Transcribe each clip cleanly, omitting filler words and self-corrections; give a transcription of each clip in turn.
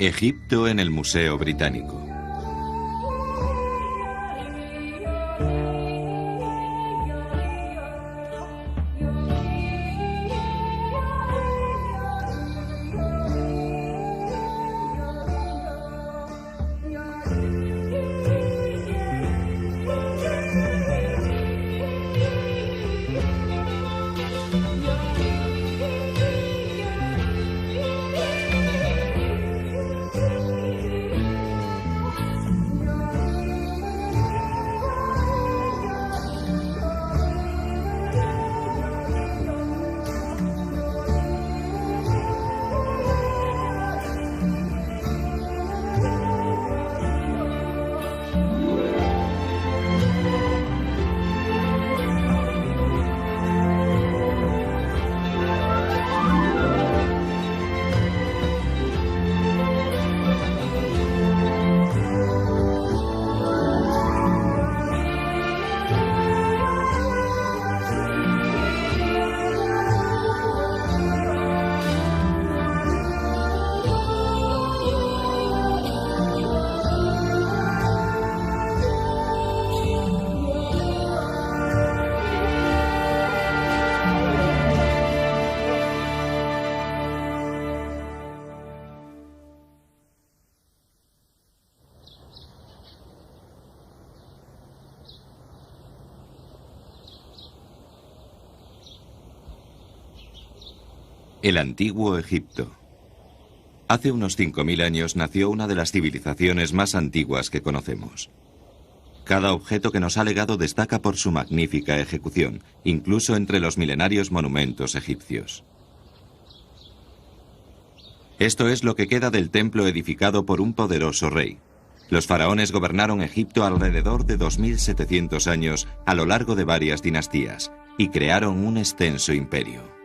Egipto en el Museo Británico. El antiguo Egipto. Hace unos 5000 años nació una de las civilizaciones más antiguas que conocemos. Cada objeto que nos ha legado destaca por su magnífica ejecución, incluso entre los milenarios monumentos egipcios. Esto es lo que queda del templo edificado por un poderoso rey. Los faraones gobernaron Egipto alrededor de 2700 años a lo largo de varias dinastías y crearon un extenso imperio.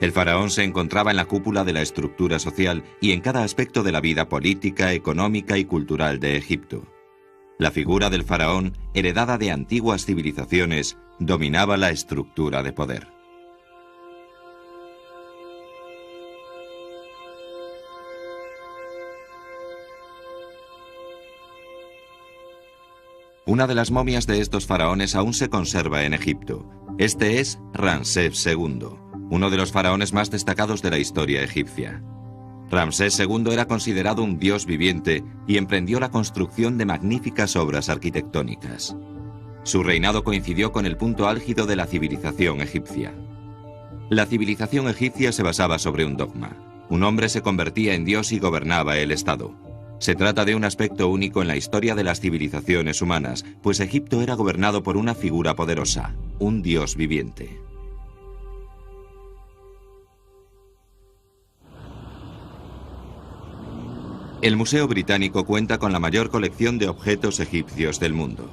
El faraón se encontraba en la cúpula de la estructura social y en cada aspecto de la vida política, económica y cultural de Egipto. La figura del faraón, heredada de antiguas civilizaciones, dominaba la estructura de poder. Una de las momias de estos faraones aún se conserva en Egipto. Este es Ramsés II, uno de los faraones más destacados de la historia egipcia. Ramsés II era considerado un dios viviente y emprendió la construcción de magníficas obras arquitectónicas. Su reinado coincidió con el punto álgido de la civilización egipcia. La civilización egipcia se basaba sobre un dogma. Un hombre se convertía en dios y gobernaba el Estado. Se trata de un aspecto único en la historia de las civilizaciones humanas, pues Egipto era gobernado por una figura poderosa, un dios viviente. El Museo Británico cuenta con la mayor colección de objetos egipcios del mundo.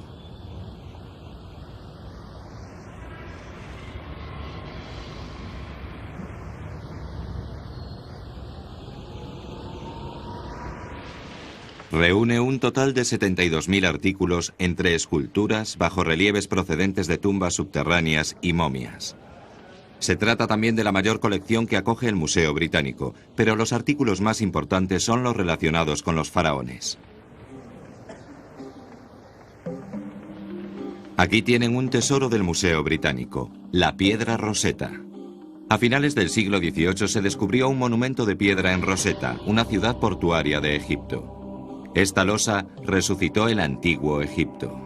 Reúne un total de 72.000 artículos entre esculturas, bajorrelieves procedentes de tumbas subterráneas y momias. Se trata también de la mayor colección que acoge el Museo Británico, pero los artículos más importantes son los relacionados con los faraones. Aquí tienen un tesoro del Museo Británico, la piedra Rosetta. A finales del siglo XVIII se descubrió un monumento de piedra en Rosetta, una ciudad portuaria de Egipto. Esta losa resucitó el antiguo Egipto.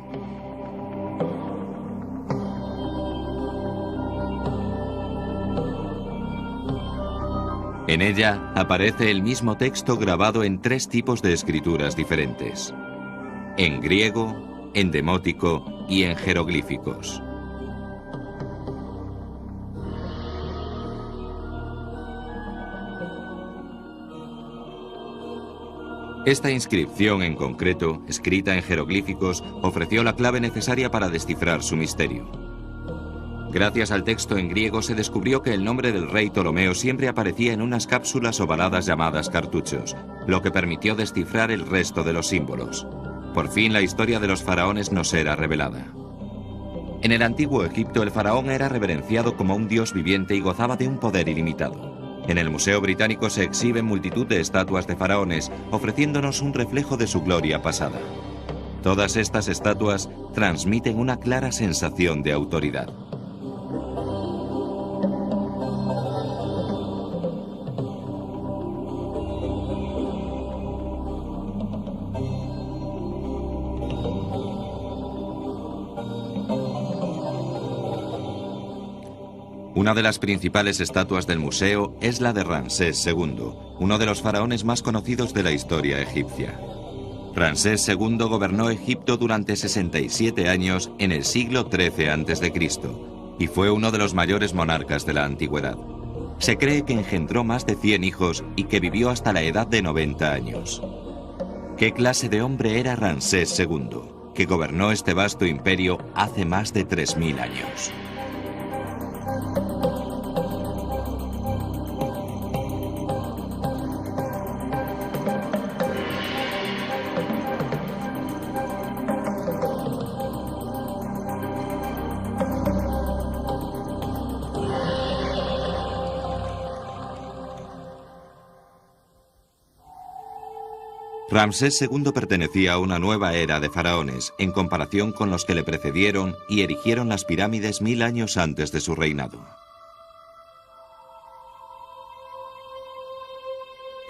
En ella aparece el mismo texto grabado en 3 tipos de escrituras diferentes: en griego, en demótico y en jeroglíficos. Esta inscripción en concreto, escrita en jeroglíficos, ofreció la clave necesaria para descifrar su misterio. Gracias al texto en griego se descubrió que el nombre del rey Ptolomeo siempre aparecía en unas cápsulas ovaladas llamadas cartuchos, lo que permitió descifrar el resto de los símbolos. Por fin la historia de los faraones nos era revelada. En el antiguo Egipto el faraón era reverenciado como un dios viviente y gozaba de un poder ilimitado. En el Museo Británico se exhiben multitud de estatuas de faraones, ofreciéndonos un reflejo de su gloria pasada. Todas estas estatuas transmiten una clara sensación de autoridad. Una de las principales estatuas del museo es la de Ramsés II, uno de los faraones más conocidos de la historia egipcia. Ramsés II gobernó Egipto durante 67 años en el siglo XIII a.C. y fue uno de los mayores monarcas de la antigüedad. Se cree que engendró más de 100 hijos y que vivió hasta la edad de 90 años. ¿Qué clase de hombre era Ramsés II, que gobernó este vasto imperio hace más de 3000 años? Ramsés II pertenecía a una nueva era de faraones, en comparación con los que le precedieron y erigieron las pirámides 1000 años antes de su reinado.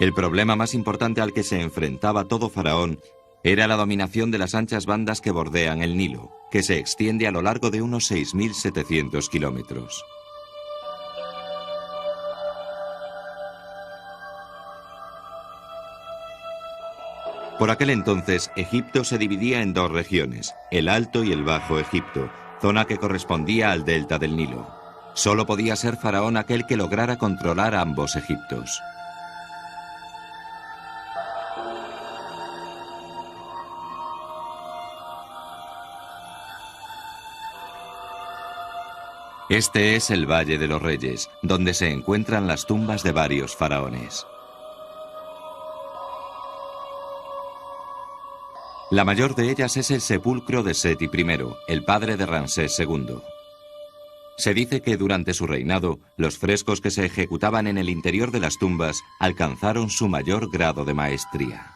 El problema más importante al que se enfrentaba todo faraón era la dominación de las anchas bandas que bordean el Nilo, que se extiende a lo largo de unos 6700 kilómetros. Por aquel entonces, Egipto se dividía en dos regiones, el Alto y el Bajo Egipto, zona que correspondía al delta del Nilo. Solo podía ser faraón aquel que lograra controlar ambos Egiptos. Este es el Valle de los Reyes, donde se encuentran las tumbas de varios faraones. La mayor de ellas es el sepulcro de Seti I, el padre de Ramsés II. Se dice que durante su reinado, los frescos que se ejecutaban en el interior de las tumbas alcanzaron su mayor grado de maestría.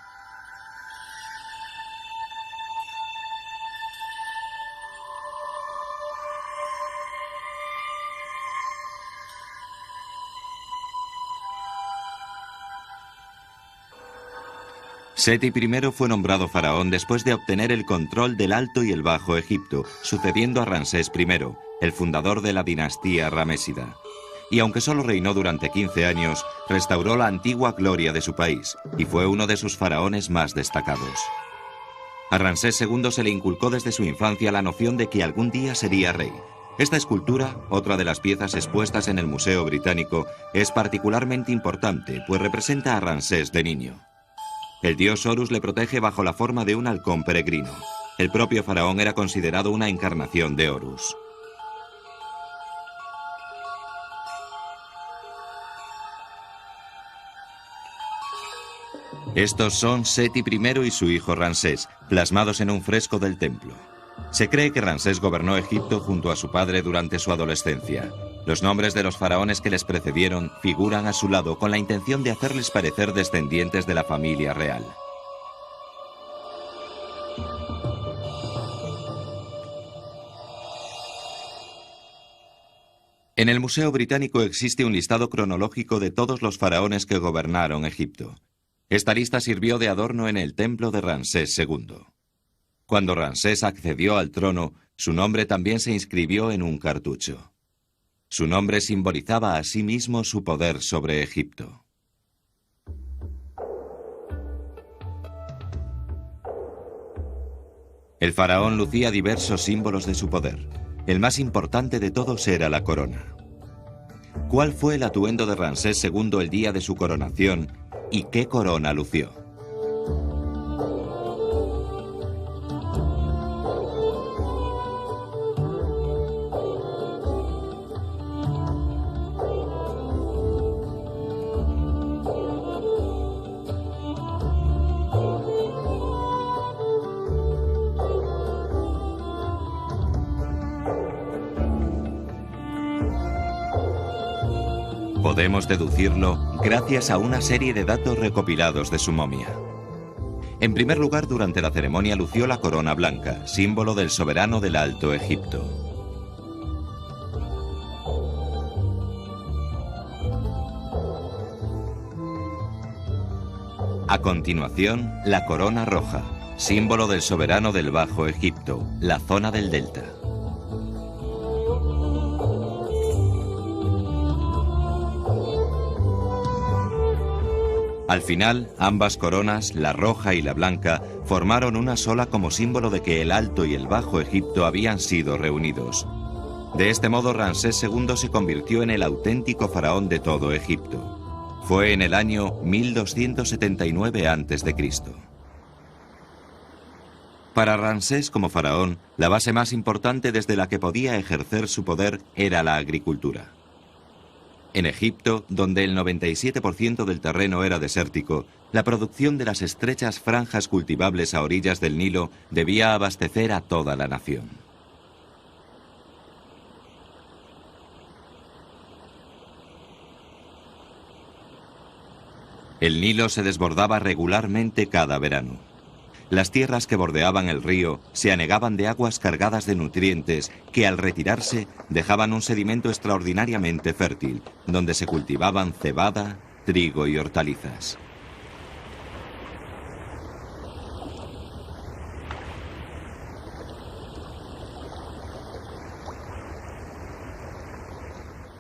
Seti I fue nombrado faraón después de obtener el control del Alto y el Bajo Egipto, sucediendo a Ramsés I, el fundador de la dinastía ramésida. Y aunque solo reinó durante 15 años, restauró la antigua gloria de su país y fue uno de sus faraones más destacados. A Ramsés II se le inculcó desde su infancia la noción de que algún día sería rey. Esta escultura, otra de las piezas expuestas en el Museo Británico, es particularmente importante, pues representa a Ramsés de niño. El dios Horus le protege bajo la forma de un halcón peregrino. El propio faraón era considerado una encarnación de Horus. Estos son Seti I y su hijo Ramsés, plasmados en un fresco del templo. Se cree que Ramsés gobernó Egipto junto a su padre durante su adolescencia. Los nombres de los faraones que les precedieron figuran a su lado con la intención de hacerles parecer descendientes de la familia real. En el Museo Británico existe un listado cronológico de todos los faraones que gobernaron Egipto. Esta lista sirvió de adorno en el templo de Ramsés II. Cuando Ramsés accedió al trono, su nombre también se inscribió en un cartucho. Su nombre simbolizaba asimismo su poder sobre Egipto. El faraón lucía diversos símbolos de su poder. El más importante de todos era la corona. ¿Cuál fue el atuendo de Ramsés II el día de su coronación y qué corona lució? Podemos deducirlo gracias a una serie de datos recopilados de su momia. En primer lugar, durante la ceremonia lució la corona blanca, símbolo del soberano del Alto Egipto. A continuación, la corona roja, símbolo del soberano del Bajo Egipto, la zona del delta. Al final, ambas coronas, la roja y la blanca, formaron una sola como símbolo de que el Alto y el Bajo Egipto habían sido reunidos. De este modo, Ramsés II se convirtió en el auténtico faraón de todo Egipto. Fue en el año 1279 a.C. Para Ramsés como faraón, la base más importante desde la que podía ejercer su poder era la agricultura. En Egipto, donde el 97% del terreno era desértico, la producción de las estrechas franjas cultivables a orillas del Nilo debía abastecer a toda la nación. El Nilo se desbordaba regularmente cada verano. Las tierras que bordeaban el río se anegaban de aguas cargadas de nutrientes que al retirarse dejaban un sedimento extraordinariamente fértil, donde se cultivaban cebada, trigo y hortalizas.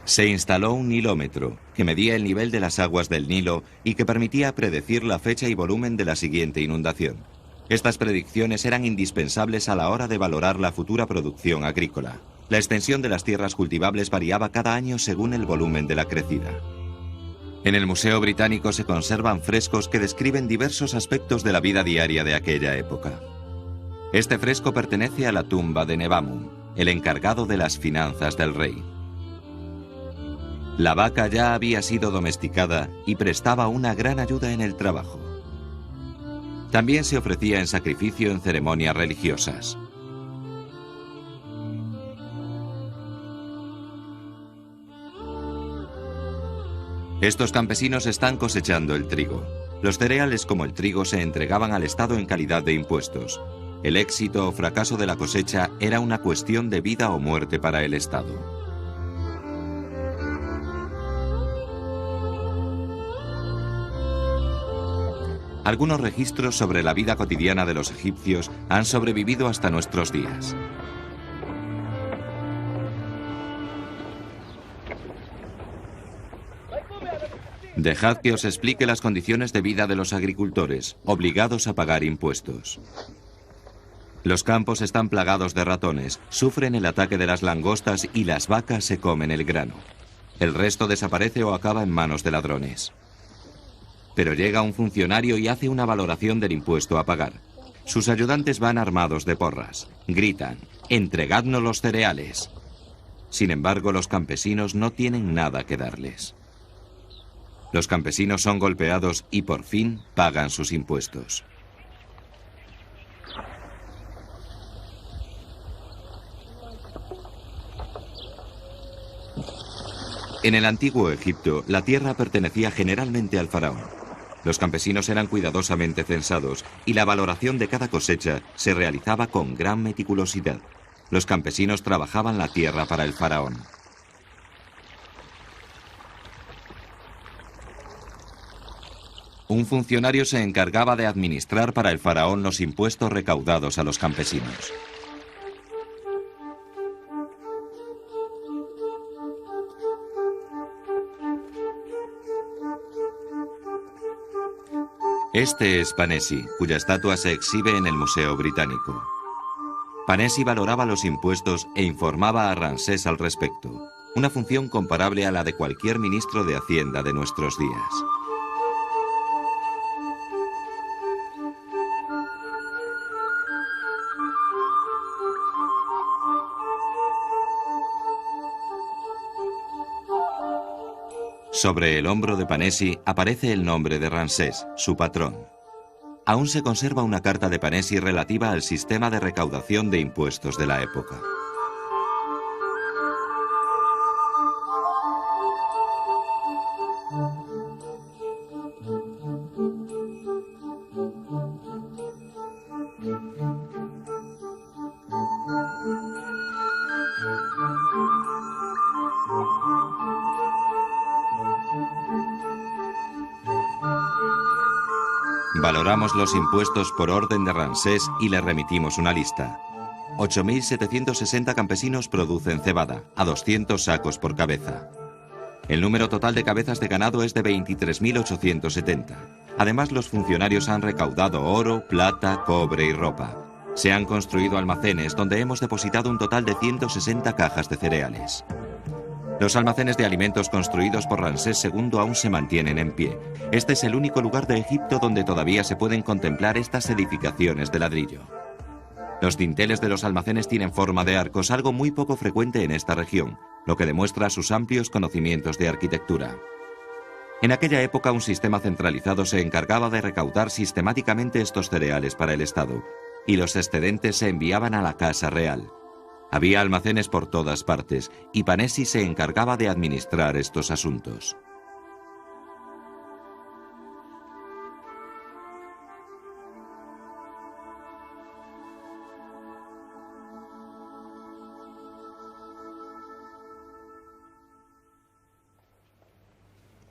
Se instaló un nilómetro, que medía el nivel de las aguas del Nilo y que permitía predecir la fecha y volumen de la siguiente inundación. Estas predicciones eran indispensables a la hora de valorar la futura producción agrícola. La extensión de las tierras cultivables variaba cada año según el volumen de la crecida. En el Museo Británico se conservan frescos que describen diversos aspectos de la vida diaria de aquella época. Este fresco pertenece a la tumba de Nebamun, el encargado de las finanzas del rey. La vaca ya había sido domesticada y prestaba una gran ayuda en el trabajo. También se ofrecía en sacrificio en ceremonias religiosas. Estos campesinos están cosechando el trigo. Los cereales como el trigo se entregaban al Estado en calidad de impuestos. El éxito o fracaso de la cosecha era una cuestión de vida o muerte para el Estado. Algunos registros sobre la vida cotidiana de los egipcios han sobrevivido hasta nuestros días. Dejad que os explique las condiciones de vida de los agricultores, obligados a pagar impuestos. Los campos están plagados de ratones, sufren el ataque de las langostas y las vacas se comen el grano. El resto desaparece o acaba en manos de ladrones. Pero llega un funcionario y hace una valoración del impuesto a pagar. Sus ayudantes van armados de porras. Gritan: «¡Entregadnos los cereales!». Sin embargo, los campesinos no tienen nada que darles. Los campesinos son golpeados y por fin pagan sus impuestos. En el antiguo Egipto, la tierra pertenecía generalmente al faraón. Los campesinos eran cuidadosamente censados y la valoración de cada cosecha se realizaba con gran meticulosidad. Los campesinos trabajaban la tierra para el faraón. Un funcionario se encargaba de administrar para el faraón los impuestos recaudados a los campesinos. Este es Panesi, cuya estatua se exhibe en el Museo Británico. Panesi valoraba los impuestos e informaba a Ramsés al respecto, una función comparable a la de cualquier ministro de Hacienda de nuestros días. Sobre el hombro de Panesi aparece el nombre de Ramsés, su patrón. Aún se conserva una carta de Panesi relativa al sistema de recaudación de impuestos de la época. Valoramos los impuestos por orden de Ramsés y le remitimos una lista. 8.760 campesinos producen cebada, a 200 sacos por cabeza. El número total de cabezas de ganado es de 23.870. Además, los funcionarios han recaudado oro, plata, cobre y ropa. Se han construido almacenes donde hemos depositado un total de 160 cajas de cereales. Los almacenes de alimentos construidos por Ramsés II aún se mantienen en pie. Este es el único lugar de Egipto donde todavía se pueden contemplar estas edificaciones de ladrillo. Los dinteles de los almacenes tienen forma de arcos, algo muy poco frecuente en esta región, lo que demuestra sus amplios conocimientos de arquitectura. En aquella época, un sistema centralizado se encargaba de recaudar sistemáticamente estos cereales para el Estado, y los excedentes se enviaban a la Casa Real. Había almacenes por todas partes, y Panesi se encargaba de administrar estos asuntos.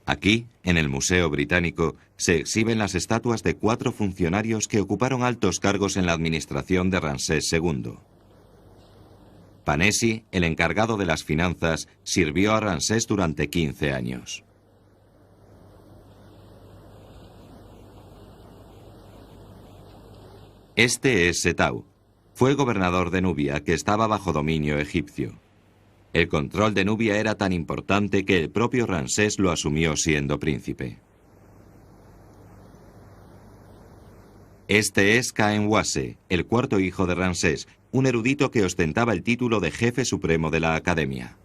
Aquí, en el Museo Británico, se exhiben las estatuas de 4 funcionarios que ocuparon altos cargos en la administración de Ramsés II. Panesi, el encargado de las finanzas, sirvió a Ramsés durante 15 años. Este es Setau. Fue gobernador de Nubia, que estaba bajo dominio egipcio. El control de Nubia era tan importante que el propio Ramsés lo asumió siendo príncipe. Este es Khaemwase, el cuarto hijo de Ramsés, un erudito que ostentaba el título de jefe supremo de la academia.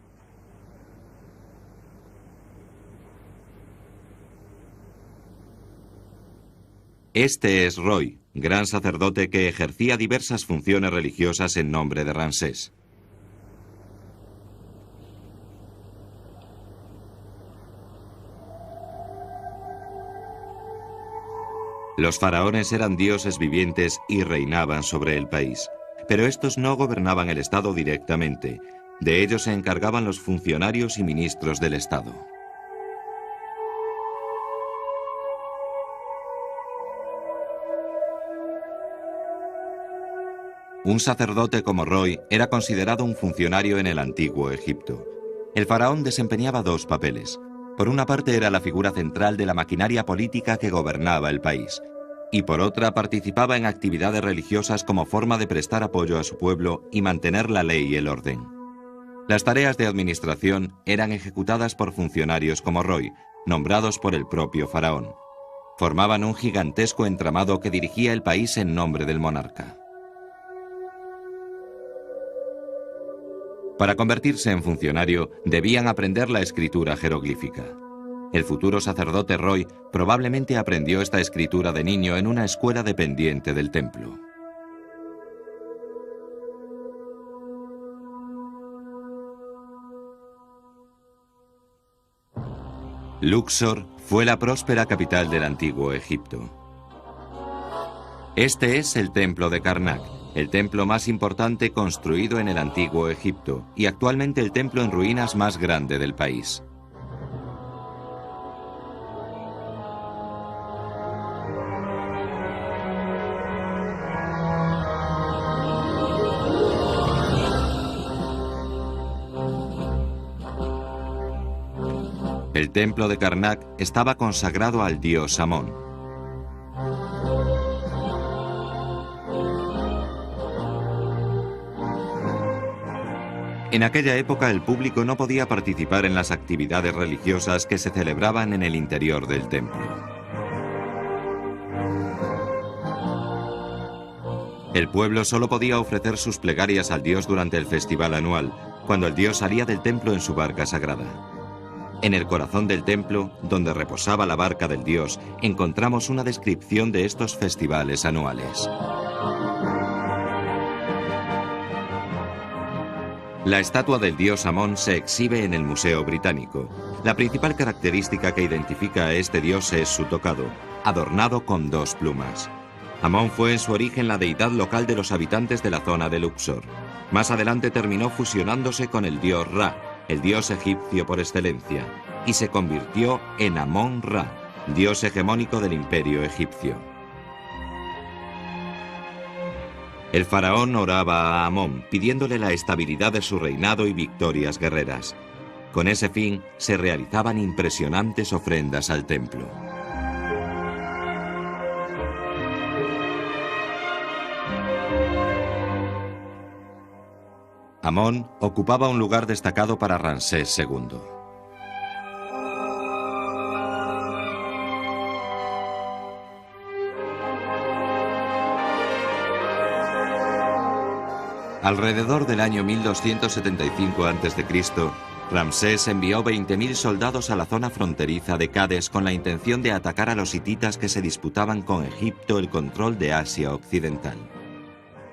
Este es Roy, gran sacerdote que ejercía diversas funciones religiosas en nombre de Ramsés. Los faraones eran dioses vivientes y reinaban sobre el país. Pero estos no gobernaban el Estado directamente. De ellos se encargaban los funcionarios y ministros del Estado. Un sacerdote como Roy era considerado un funcionario en el antiguo Egipto. El faraón desempeñaba 2 papeles. Por una parte era la figura central de la maquinaria política que gobernaba el país, y por otra participaba en actividades religiosas como forma de prestar apoyo a su pueblo y mantener la ley y el orden. Las tareas de administración eran ejecutadas por funcionarios como Roy, nombrados por el propio faraón. Formaban un gigantesco entramado que dirigía el país en nombre del monarca. Para convertirse en funcionario, debían aprender la escritura jeroglífica. El futuro sacerdote Roy probablemente aprendió esta escritura de niño en una escuela dependiente del templo. Luxor fue la próspera capital del antiguo Egipto. Este es el templo de Karnak, el templo más importante construido en el antiguo Egipto y actualmente el templo en ruinas más grande del país. El templo de Karnak estaba consagrado al dios Amón. En aquella época el público no podía participar en las actividades religiosas que se celebraban en el interior del templo. El pueblo solo podía ofrecer sus plegarias al dios durante el festival anual, cuando el dios salía del templo en su barca sagrada. En el corazón del templo, donde reposaba la barca del dios, encontramos una descripción de estos festivales anuales. La estatua del dios Amón se exhibe en el Museo Británico. La principal característica que identifica a este dios es su tocado, adornado con 2 plumas. Amón fue en su origen la deidad local de los habitantes de la zona de Luxor. Más adelante terminó fusionándose con el dios Ra, el dios egipcio por excelencia, y se convirtió en Amón-Ra, dios hegemónico del imperio egipcio. El faraón oraba a Amón, pidiéndole la estabilidad de su reinado y victorias guerreras. Con ese fin, se realizaban impresionantes ofrendas al templo. Amón ocupaba un lugar destacado para Ramsés II. Alrededor del año 1275 a.C., Ramsés envió 20.000 soldados a la zona fronteriza de Cades con la intención de atacar a los hititas que se disputaban con Egipto el control de Asia Occidental.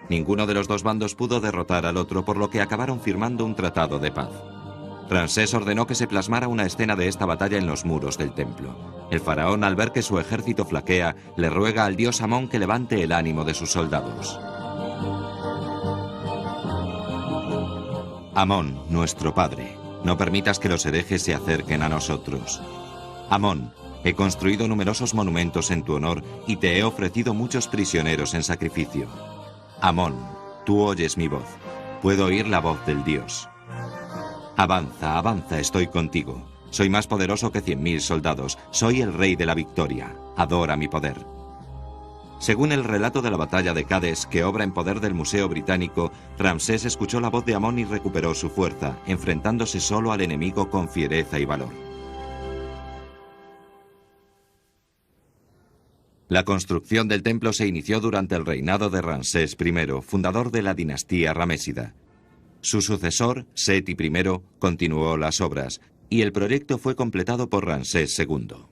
Ninguno de los dos bandos pudo derrotar al otro, por lo que acabaron firmando un tratado de paz. Ramsés ordenó que se plasmara una escena de esta batalla en los muros del templo. El faraón, al ver que su ejército flaquea, le ruega al dios Amón que levante el ánimo de sus soldados. Amón, nuestro padre, no permitas que los herejes se acerquen a nosotros. Amón, he construido numerosos monumentos en tu honor y te he ofrecido muchos prisioneros en sacrificio. Amón, tú oyes mi voz. Puedo oír la voz del Dios. Avanza, avanza, estoy contigo. Soy más poderoso que 100.000 soldados. Soy el rey de la victoria. Adora mi poder. Según el relato de la batalla de Cades, que obra en poder del Museo Británico, Ramsés escuchó la voz de Amón y recuperó su fuerza, enfrentándose solo al enemigo con fiereza y valor. La construcción del templo se inició durante el reinado de Ramsés I, fundador de la dinastía ramésida. Su sucesor, Seti I, continuó las obras, y el proyecto fue completado por Ramsés II.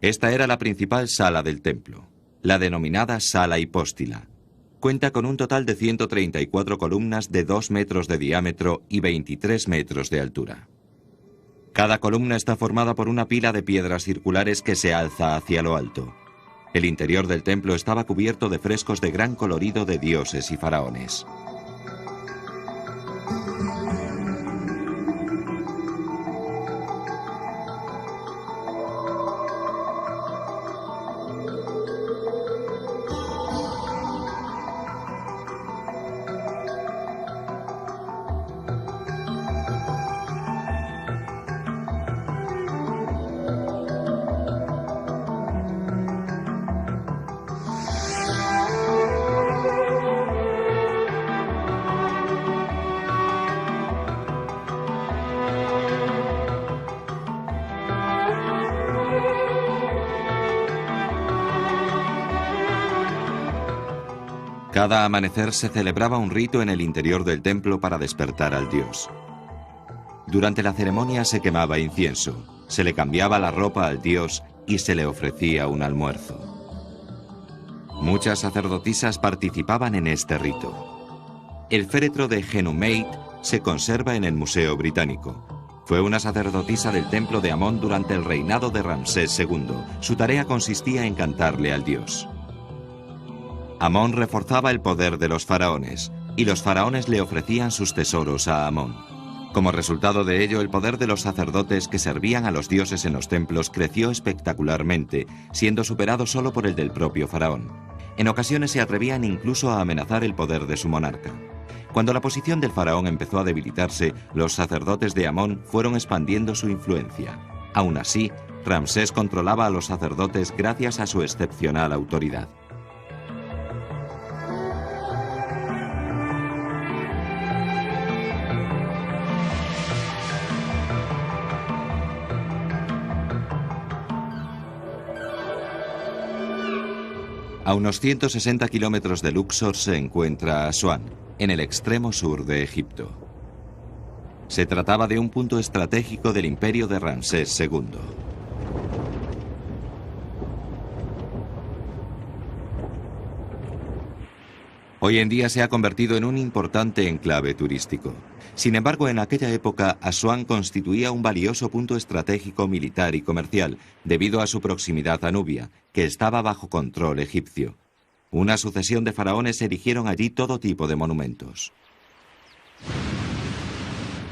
Esta era la principal sala del templo, la denominada Sala Hipóstila. Cuenta con un total de 134 columnas de 2 metros de diámetro y 23 metros de altura. Cada columna está formada por una pila de piedras circulares que se alza hacia lo alto. El interior del templo estaba cubierto de frescos de gran colorido de dioses y faraones. Cada amanecer se celebraba un rito en el interior del templo para despertar al dios. Durante la ceremonia se quemaba incienso, se le cambiaba la ropa al dios y se le ofrecía un almuerzo. Muchas sacerdotisas participaban en este rito. El féretro de Genumeit se conserva en el Museo Británico. Fue una sacerdotisa del templo de Amón durante el reinado de Ramsés II. Su tarea consistía en cantarle al dios. Amón reforzaba el poder de los faraones, y los faraones le ofrecían sus tesoros a Amón. Como resultado de ello, el poder de los sacerdotes que servían a los dioses en los templos creció espectacularmente, siendo superado solo por el del propio faraón. En ocasiones se atrevían incluso a amenazar el poder de su monarca. Cuando la posición del faraón empezó a debilitarse, los sacerdotes de Amón fueron expandiendo su influencia. Aún así, Ramsés controlaba a los sacerdotes gracias a su excepcional autoridad. A unos 160 kilómetros de Luxor se encuentra Asuán, en el extremo sur de Egipto. Se trataba de un punto estratégico del imperio de Ramsés II. Hoy en día se ha convertido en un importante enclave turístico. Sin embargo, en aquella época, Asuán constituía un valioso punto estratégico militar y comercial, debido a su proximidad a Nubia, que estaba bajo control egipcio. Una sucesión de faraones erigieron allí todo tipo de monumentos.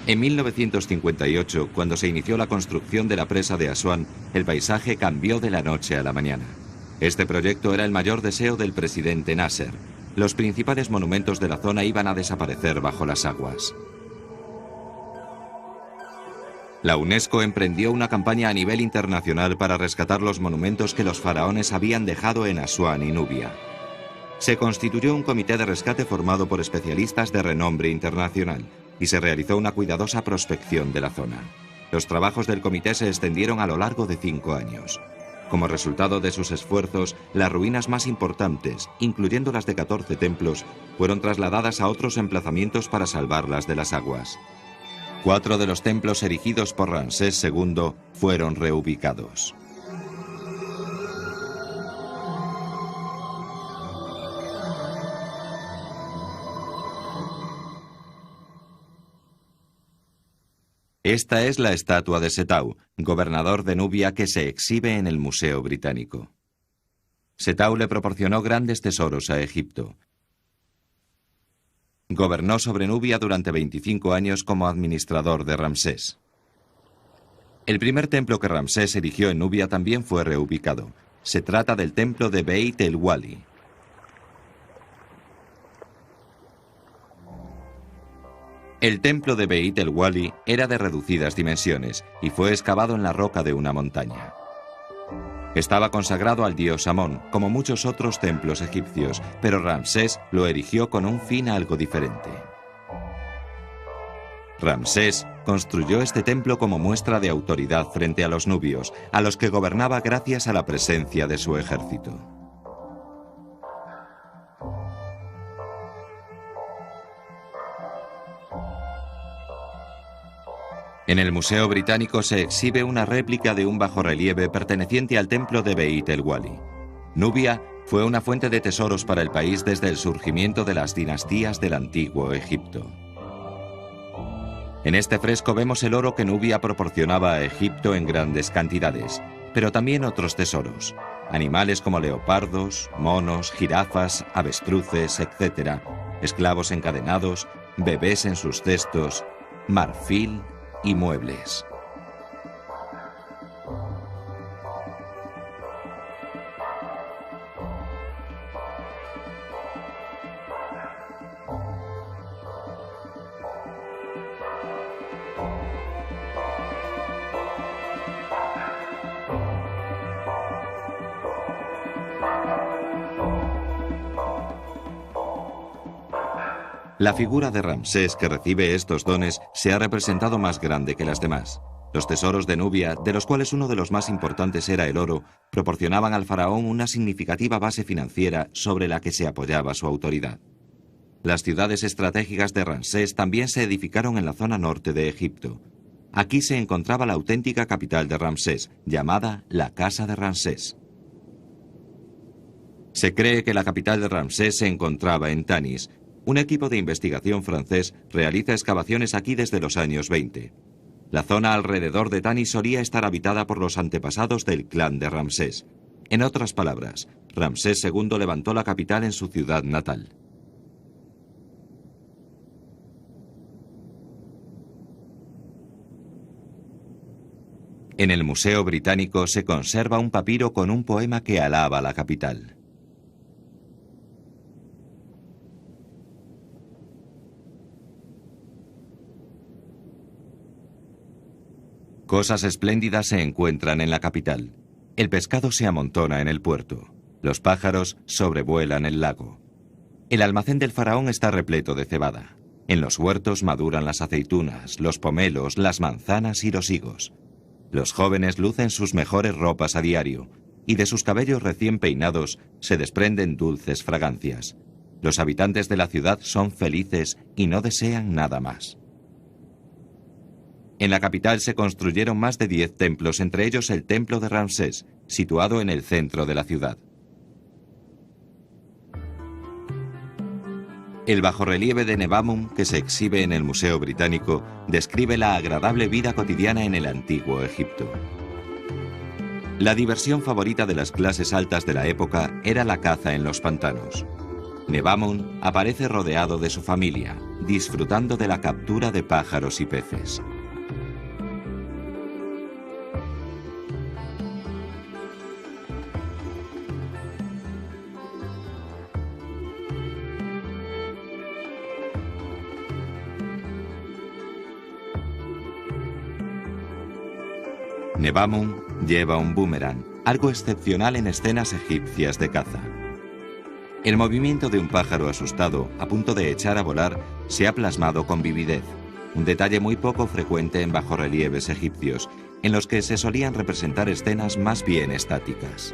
En 1958, cuando se inició la construcción de la presa de Asuán, el paisaje cambió de la noche a la mañana. Este proyecto era el mayor deseo del presidente Nasser. Los principales monumentos de la zona iban a desaparecer bajo las aguas. La UNESCO emprendió una campaña a nivel internacional para rescatar los monumentos que los faraones habían dejado en Asuán y Nubia. Se constituyó un comité de rescate formado por especialistas de renombre internacional y se realizó una cuidadosa prospección de la zona. Los trabajos del comité se extendieron a lo largo de 5 años. Como resultado de sus esfuerzos, las ruinas más importantes, incluyendo las de 14 templos, fueron trasladadas a otros emplazamientos para salvarlas de las aguas. 4 de los templos erigidos por Ramsés II fueron reubicados. Esta es la estatua de Setau, gobernador de Nubia, que se exhibe en el Museo Británico. Setau le proporcionó grandes tesoros a Egipto. Gobernó sobre Nubia durante 25 años como administrador de Ramsés. El primer templo que Ramsés erigió en Nubia también fue reubicado. Se trata del templo de Beit el-Wali. El templo de Beit el-Wali era de reducidas dimensiones y fue excavado en la roca de una montaña. Estaba consagrado al dios Amón, como muchos otros templos egipcios, pero Ramsés lo erigió con un fin algo diferente. Ramsés construyó este templo como muestra de autoridad frente a los nubios, a los que gobernaba gracias a la presencia de su ejército. En el Museo Británico se exhibe una réplica de un bajorrelieve perteneciente al templo de Beit el-Wali. Nubia fue una fuente de tesoros para el país desde el surgimiento de las dinastías del antiguo Egipto. En este fresco vemos el oro que Nubia proporcionaba a Egipto en grandes cantidades, pero también otros tesoros, animales como leopardos, monos, jirafas, avestruces, etc., esclavos encadenados, bebés en sus cestos, marfil y muebles. La figura de Ramsés que recibe estos dones se ha representado más grande que las demás. Los tesoros de Nubia, de los cuales uno de los más importantes era el oro, proporcionaban al faraón una significativa base financiera sobre la que se apoyaba su autoridad. Las ciudades estratégicas de Ramsés también se edificaron en la zona norte de Egipto. Aquí se encontraba la auténtica capital de Ramsés, llamada la Casa de Ramsés. Se cree que la capital de Ramsés se encontraba en Tanis. Un equipo de investigación francés realiza excavaciones aquí desde los años 20. La zona alrededor de Tanis solía estar habitada por los antepasados del clan de Ramsés. En otras palabras, Ramsés II levantó la capital en su ciudad natal. En el Museo Británico se conserva un papiro con un poema que alaba la capital. Cosas espléndidas se encuentran en la capital. El pescado se amontona en el puerto. Los pájaros sobrevuelan el lago. El almacén del faraón está repleto de cebada. En los huertos maduran las aceitunas, los pomelos, las manzanas y los higos. Los jóvenes lucen sus mejores ropas a diario, y de sus cabellos recién peinados se desprenden dulces fragancias. Los habitantes de la ciudad son felices y no desean nada más. En la capital se construyeron más de 10 templos, entre ellos el templo de Ramsés, situado en el centro de la ciudad. El bajorrelieve de Nebamun, que se exhibe en el Museo Británico, describe la agradable vida cotidiana en el antiguo Egipto. La diversión favorita de las clases altas de la época era la caza en los pantanos. Nebamun aparece rodeado de su familia, disfrutando de la captura de pájaros y peces. Nebamun lleva un boomerang, algo excepcional en escenas egipcias de caza. El movimiento de un pájaro asustado, a punto de echar a volar, se ha plasmado con vividez, un detalle muy poco frecuente en bajorrelieves egipcios, en los que se solían representar escenas más bien estáticas.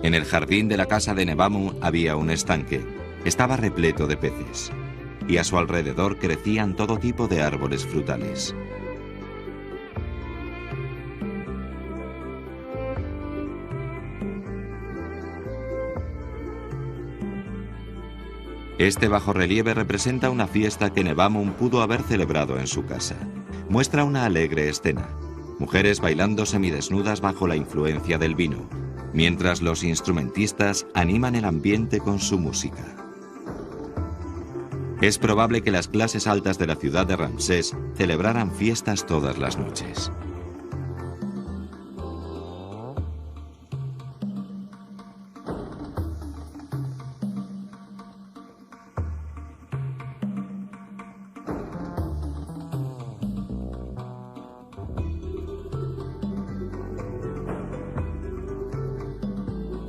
En el jardín de la casa de Nebamun había un estanque. Estaba repleto de peces, y a su alrededor crecían todo tipo de árboles frutales. Este bajorrelieve representa una fiesta que Nebamun pudo haber celebrado en su casa. Muestra una alegre escena. Mujeres bailando semidesnudas bajo la influencia del vino, mientras los instrumentistas animan el ambiente con su música. Es probable que las clases altas de la ciudad de Ramsés celebraran fiestas todas las noches.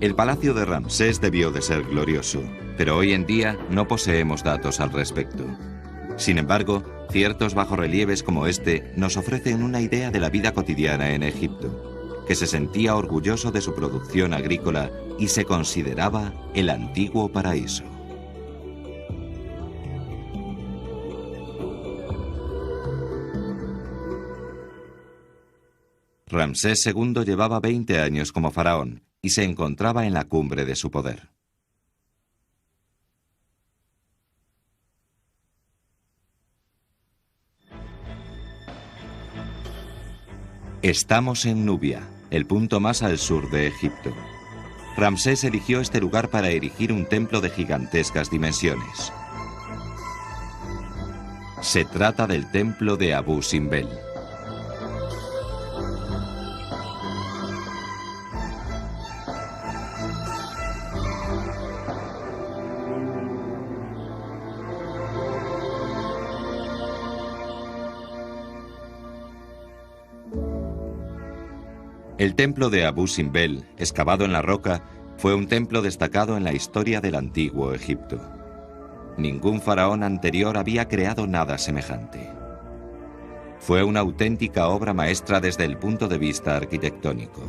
El palacio de Ramsés debió de ser glorioso, pero hoy en día no poseemos datos al respecto. Sin embargo, ciertos bajorrelieves como este nos ofrecen una idea de la vida cotidiana en Egipto, que se sentía orgulloso de su producción agrícola y se consideraba el antiguo paraíso. Ramsés II llevaba 20 años como faraón y se encontraba en la cumbre de su poder. Estamos en Nubia, el punto más al sur de Egipto. Ramsés eligió este lugar para erigir un templo de gigantescas dimensiones. Se trata del templo de Abu Simbel. El templo de Abu Simbel, excavado en la roca, fue un templo destacado en la historia del antiguo Egipto. Ningún faraón anterior había creado nada semejante. Fue una auténtica obra maestra desde el punto de vista arquitectónico.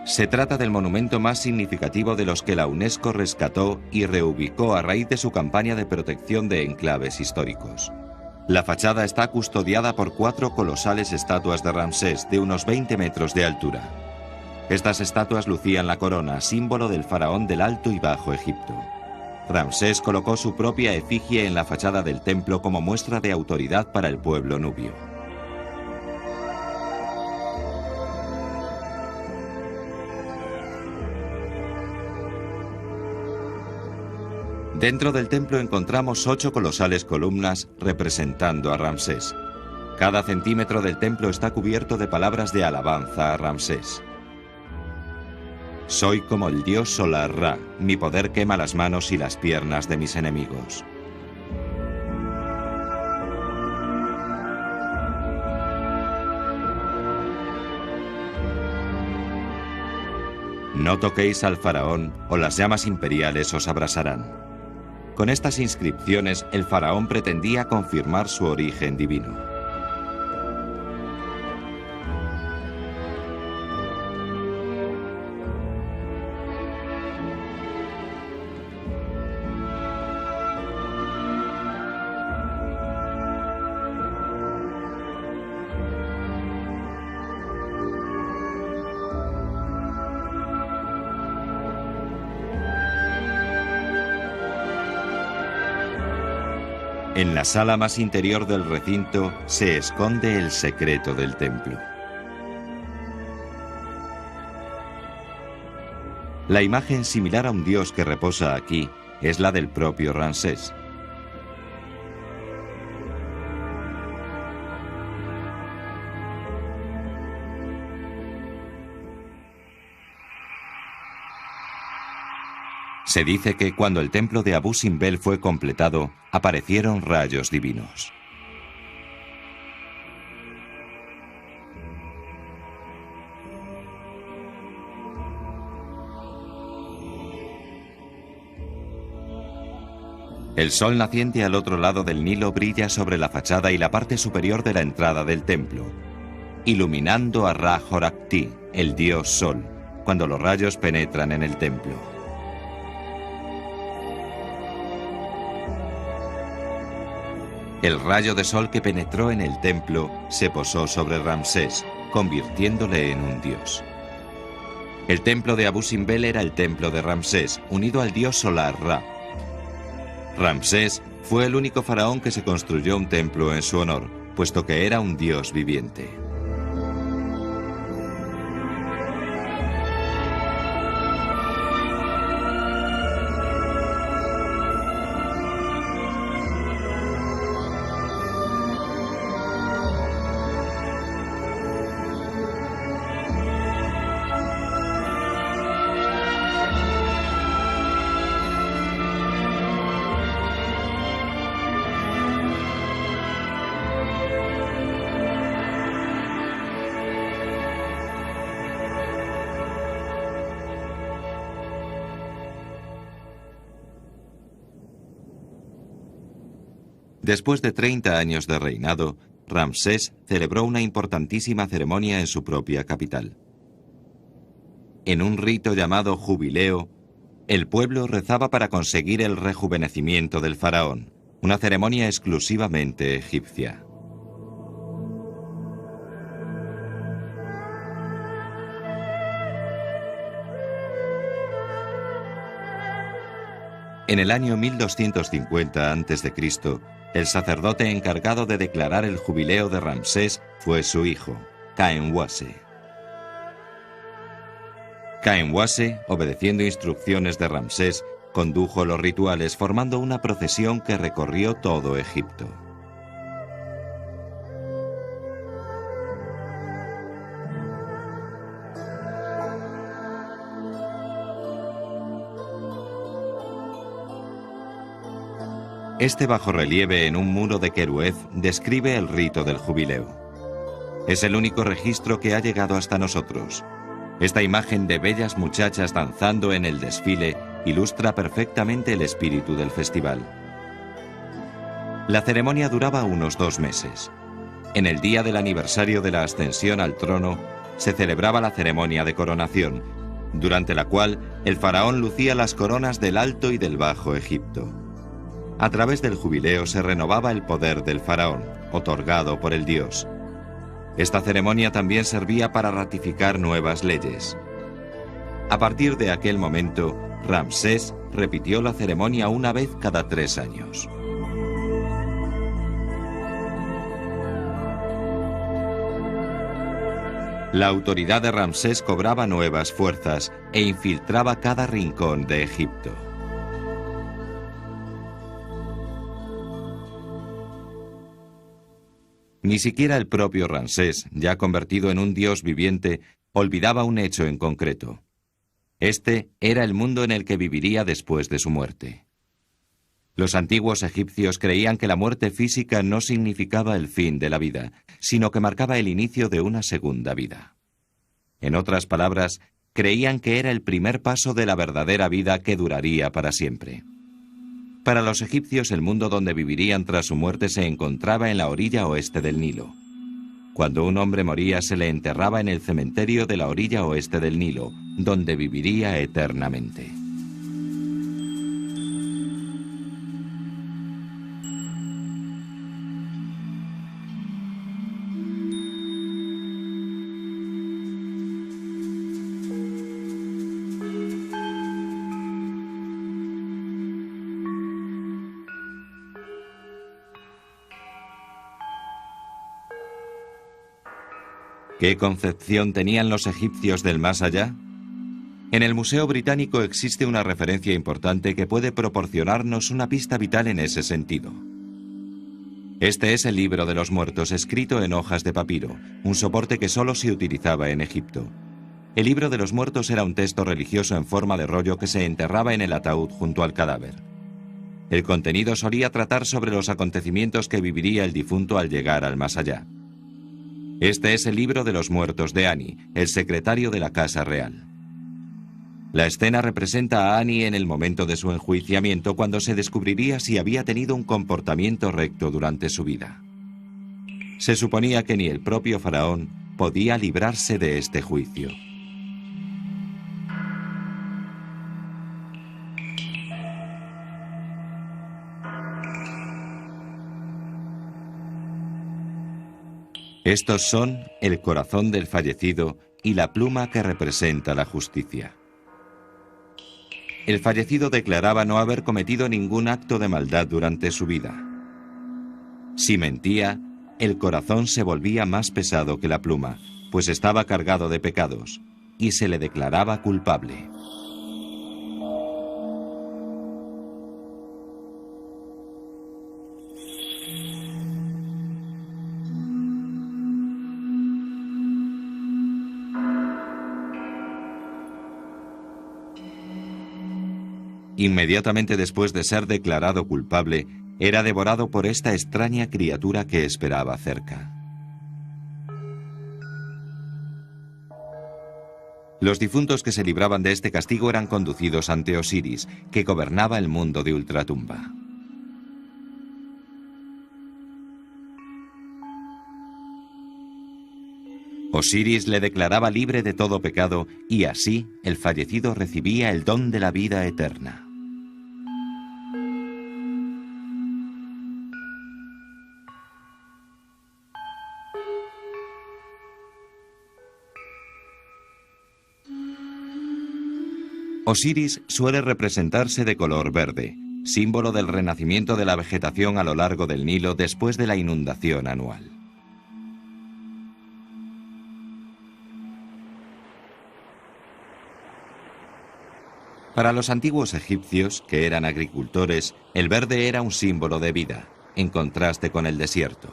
Se trata del monumento más significativo de los que la UNESCO rescató y reubicó a raíz de su campaña de protección de enclaves históricos. La fachada está custodiada por 4 colosales estatuas de Ramsés de unos 20 metros de altura. Estas estatuas lucían la corona, símbolo del faraón del Alto y Bajo Egipto. Ramsés colocó su propia efigie en la fachada del templo como muestra de autoridad para el pueblo nubio. Dentro del templo encontramos 8 colosales columnas representando a Ramsés. Cada centímetro del templo está cubierto de palabras de alabanza a Ramsés. Soy como el dios solar Ra, mi poder quema las manos y las piernas de mis enemigos. No toquéis al faraón o las llamas imperiales os abrasarán. Con estas inscripciones, el faraón pretendía confirmar su origen divino. En la sala más interior del recinto se esconde el secreto del templo. La imagen similar a un dios que reposa aquí es la del propio Ramsés. Se dice que cuando el templo de Abu Simbel fue completado, aparecieron rayos divinos. El sol naciente al otro lado del Nilo brilla sobre la fachada y la parte superior de la entrada del templo, iluminando a Ra-Horakhti, el dios sol, cuando los rayos penetran en el templo. El rayo de sol que penetró en el templo se posó sobre Ramsés, convirtiéndole en un dios. El templo de Abu Simbel era el templo de Ramsés, unido al dios solar Ra. Ramsés fue el único faraón que se construyó un templo en su honor, puesto que era un dios viviente. Después de 30 años de reinado, Ramsés celebró una importantísima ceremonia en su propia capital. En un rito llamado jubileo, el pueblo rezaba para conseguir el rejuvenecimiento del faraón, una ceremonia exclusivamente egipcia. En el año 1250 a.C., el sacerdote encargado de declarar el jubileo de Ramsés fue su hijo, Khenwase. Khenwase, obedeciendo instrucciones de Ramsés, condujo los rituales formando una procesión que recorrió todo Egipto. Este bajorrelieve en un muro de Keruez describe el rito del jubileo. Es el único registro que ha llegado hasta nosotros. Esta imagen de bellas muchachas danzando en el desfile ilustra perfectamente el espíritu del festival. La ceremonia duraba unos 2 meses. En el día del aniversario de la ascensión al trono, se celebraba la ceremonia de coronación, durante la cual el faraón lucía las coronas del Alto y del Bajo Egipto. A través del jubileo se renovaba el poder del faraón, otorgado por el dios. Esta ceremonia también servía para ratificar nuevas leyes. A partir de aquel momento, Ramsés repitió la ceremonia una vez cada 3 años. La autoridad de Ramsés cobraba nuevas fuerzas e infiltraba cada rincón de Egipto. Ni siquiera el propio Ramsés, ya convertido en un dios viviente, olvidaba un hecho en concreto. Este era el mundo en el que viviría después de su muerte. Los antiguos egipcios creían que la muerte física no significaba el fin de la vida, sino que marcaba el inicio de una segunda vida. En otras palabras, creían que era el primer paso de la verdadera vida que duraría para siempre. Para los egipcios, el mundo donde vivirían tras su muerte se encontraba en la orilla oeste del Nilo. Cuando un hombre moría, se le enterraba en el cementerio de la orilla oeste del Nilo, donde viviría eternamente. ¿Qué concepción tenían los egipcios del más allá? En el Museo Británico existe una referencia importante que puede proporcionarnos una pista vital en ese sentido. Este es el Libro de los Muertos, escrito en hojas de papiro, un soporte que solo se utilizaba en Egipto. El libro de los muertos era un texto religioso en forma de rollo que se enterraba en el ataúd junto al cadáver. El contenido solía tratar sobre los acontecimientos que viviría el difunto al llegar al más allá. Este es el libro de los muertos de Annie, el secretario de la Casa Real. La escena representa a Annie en el momento de su enjuiciamiento, cuando se descubriría si había tenido un comportamiento recto durante su vida. Se suponía que ni el propio faraón podía librarse de este juicio. Estos son el corazón del fallecido y la pluma que representa la justicia. El fallecido declaraba no haber cometido ningún acto de maldad durante su vida. Si mentía, el corazón se volvía más pesado que la pluma, pues estaba cargado de pecados, y se le declaraba culpable. Inmediatamente después de ser declarado culpable, era devorado por esta extraña criatura que esperaba cerca. Los difuntos que se libraban de este castigo eran conducidos ante Osiris, que gobernaba el mundo de ultratumba. Osiris le declaraba libre de todo pecado y así el fallecido recibía el don de la vida eterna. Osiris suele representarse de color verde, símbolo del renacimiento de la vegetación a lo largo del Nilo después de la inundación anual. Para los antiguos egipcios, que eran agricultores, el verde era un símbolo de vida, en contraste con el desierto.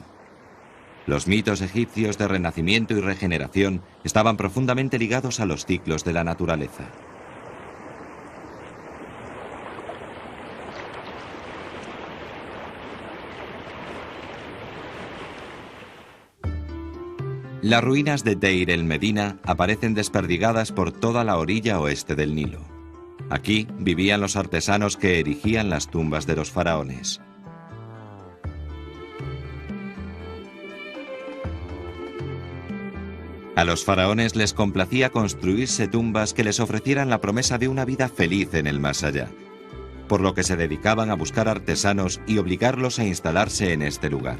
Los mitos egipcios de renacimiento y regeneración estaban profundamente ligados a los ciclos de la naturaleza. Las ruinas de Deir el Medina aparecen desperdigadas por toda la orilla oeste del Nilo. Aquí vivían los artesanos que erigían las tumbas de los faraones. A los faraones les complacía construirse tumbas que les ofrecieran la promesa de una vida feliz en el más allá, por lo que se dedicaban a buscar artesanos y obligarlos a instalarse en este lugar.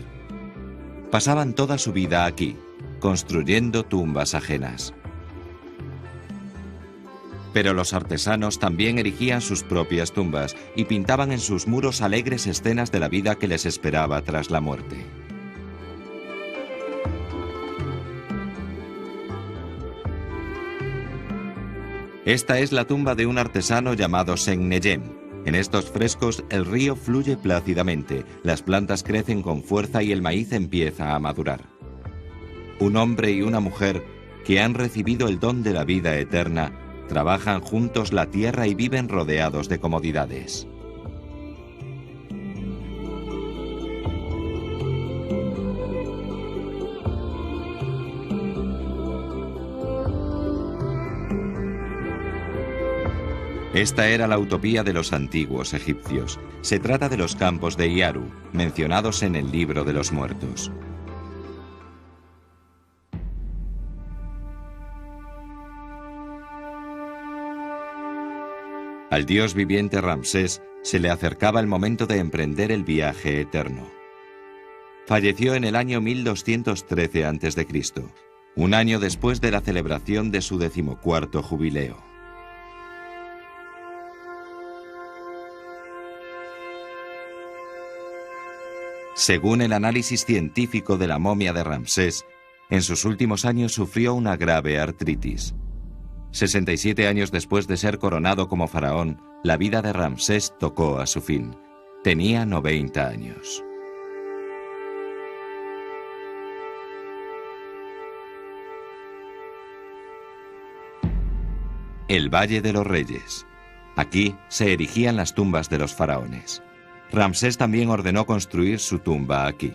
Pasaban toda su vida aquí, construyendo tumbas ajenas. Pero los artesanos también erigían sus propias tumbas y pintaban en sus muros alegres escenas de la vida que les esperaba tras la muerte. Esta es la tumba de un artesano llamado Senneyem. En estos frescos el río fluye plácidamente, las plantas crecen con fuerza y el maíz empieza a madurar. Un hombre y una mujer que han recibido el don de la vida eterna trabajan juntos la tierra y viven rodeados de comodidades. Esta era la utopía de los antiguos egipcios. Se trata de los campos de Iaru, mencionados en el libro de los muertos. Al dios viviente Ramsés se le acercaba el momento de emprender el viaje eterno. Falleció en el año 1213 a.C., un año después de la celebración de su 14º jubileo. Según el análisis científico de la momia de Ramsés, en sus últimos años sufrió una grave artritis. 67 años después de ser coronado como faraón, la vida de Ramsés tocó a su fin. Tenía 90 años. El Valle de los Reyes. Aquí se erigían las tumbas de los faraones. Ramsés también ordenó construir su tumba aquí.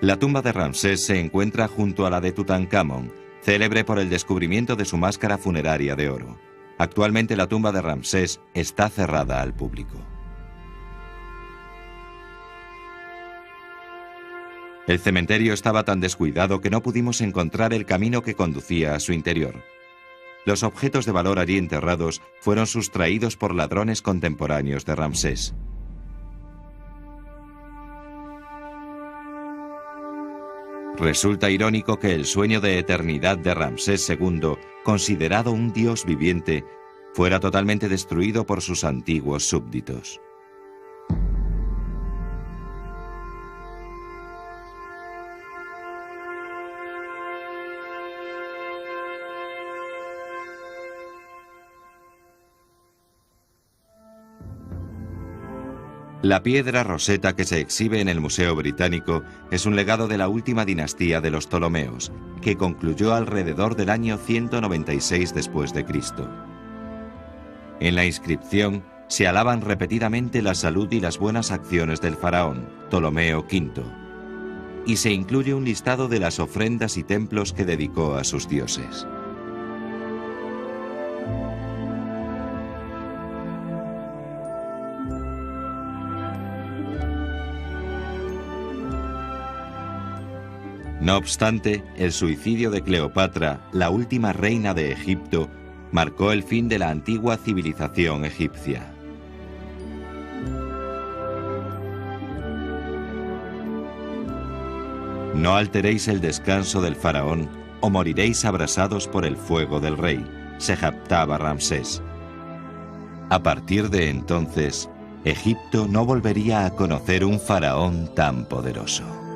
La tumba de Ramsés se encuentra junto a la de Tutankamón, célebre por el descubrimiento de su máscara funeraria de oro. Actualmente la tumba de Ramsés está cerrada al público. El cementerio estaba tan descuidado que no pudimos encontrar el camino que conducía a su interior. Los objetos de valor allí enterrados fueron sustraídos por ladrones contemporáneos de Ramsés. Resulta irónico que el sueño de eternidad de Ramsés II, considerado un dios viviente, fuera totalmente destruido por sus antiguos súbditos. La piedra roseta que se exhibe en el Museo Británico es un legado de la última dinastía de los Ptolomeos, que concluyó alrededor del año 196 después de Cristo. En la inscripción se alaban repetidamente la salud y las buenas acciones del faraón, Ptolomeo V, y se incluye un listado de las ofrendas y templos que dedicó a sus dioses. No obstante, el suicidio de Cleopatra, la última reina de Egipto, marcó el fin de la antigua civilización egipcia. No alteréis el descanso del faraón o moriréis abrasados por el fuego del rey, se jactaba Ramsés. A partir de entonces, Egipto no volvería a conocer un faraón tan poderoso.